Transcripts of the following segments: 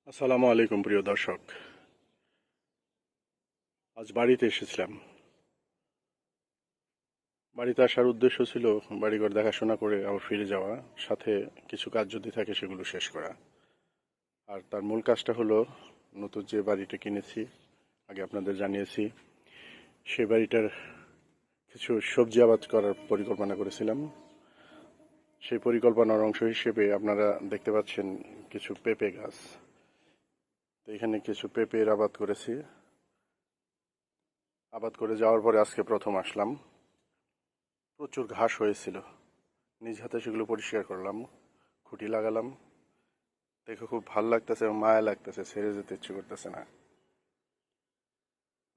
আসসালামু আলাইকুম প্রিয় দর্শক। আজ বাড়িতে এসেছিলাম। বাড়িতে আসার উদ্দেশ্য ছিল বাড়িঘর দেখাশোনা করে আবার ফিরে যাওয়া, সাথে কিছু কাজ যদি থাকে সেগুলো শেষ করা। আর তার মূল কাজটা হলো নতুন যে বাড়িটা কিনেছি, আগে আপনাদের জানিয়েছি, সেই বাড়িটার কিছু সবজি আবাদ করার পরিকল্পনা করেছিলাম। সেই পরিকল্পনার অংশ হিসেবে আপনারা দেখতে পাচ্ছেন কিছু পেঁপে গাছ। তো এখানে কিছু পেঁপের আবাদ করেছি। আবাদ করে যাওয়ার পরে আজকে প্রথম আসলাম। প্রচুর ঘাস হয়েছিল, নিজ হাতে সেগুলো পরিষ্কার করলাম, খুঁটি লাগালাম। দেখে খুব ভালো লাগতেছে এবং মায়া লাগতেছে, ছেড়ে যেতে ইচ্ছে করতেছে না।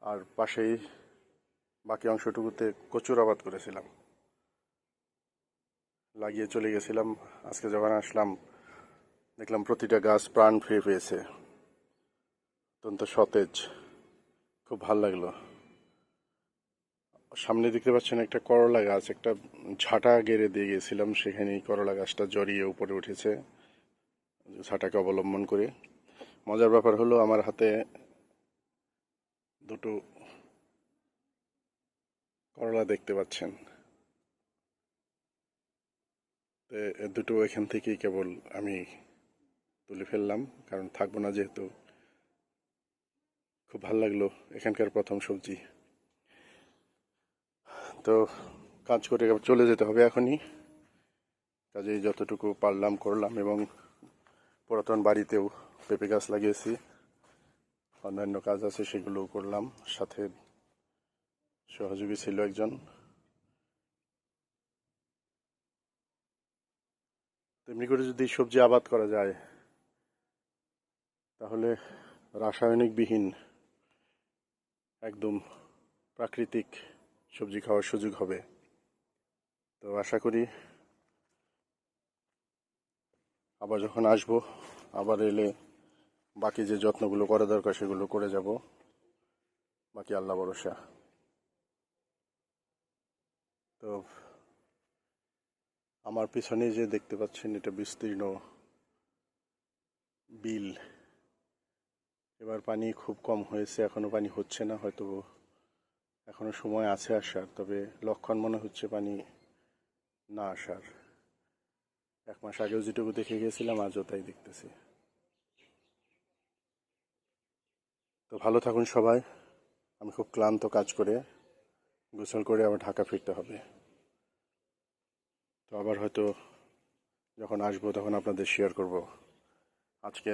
আর পাশেই বাকি অংশটুকুতে কচুর আবাদ করেছিলাম, লাগিয়ে চলে গেছিলাম। আজকে যখন আসলাম দেখলাম প্রতিটা গাছ প্রাণ ফিরে পেয়েছে, অত্যন্ত সতেজ, খুব ভালো লাগলো। সামনে দেখতে পাচ্ছেন একটা করলা গাছ, একটা ঝাঁটা গেড়ে দিয়ে গেছিলাম, সেখানেই করলা গাছটা জড়িয়ে উপরে উঠেছে ঝাঁটাকে অবলম্বন করে। মজার ব্যাপার হলো আমার হাতে দুটো করলা দেখতে পাচ্ছেন। দুটো এখান থেকেই কেবল আমি তুলে ফেললাম, কারণ থাকবো না যেহেতু। খুব ভালো লাগলো, এখানকার প্রথম সবজি। তো কাজ করে চলে যেতে হবে এখনই। কাজেই যতটুকু পারলাম করলাম, এবং পুরাতন বাড়িতেও পেঁপে গাছ লাগিয়েছি, অন্যান্য কাজ আছে সেগুলোও করলাম। সাথে সহযোগী ছিল একজন। তেমনি করে যদি সবজি আবাদ করা যায় তাহলে রাসায়নিকবিহীন একদম প্রাকৃতিক সবজি খাওয়ার সুযোগ হবে। তো আশা করি আবার যখন আসবো, আবার এলে বাকি যে যত্নগুলো করা দরকার সেগুলো করে যাব। বাকি আল্লাহ ভরসা। তো আমার পিছনে যে দেখতে পাচ্ছেন এটা বিস্তীর্ণ বিল। এবার পানি খুব কম হয়েছে, এখনো পানি হচ্ছে না, হয়তো এখনো সময় আছে আসার, তবে লক্ষণ মনে হচ্ছে পানি না আসার। 1 মাস আগেও যেটুকু দেখে গিয়েছিলাম আজও তাই দেখতেছি। তো ভালো থাকুন সবাই। আমি খুব ক্লান্ত কাজ করে, গোসল করে আবার ঢাকা ফিরতে হবে। তো আবার হয়তো যখন আসবো তখন আপনাদের শেয়ার করব আজকে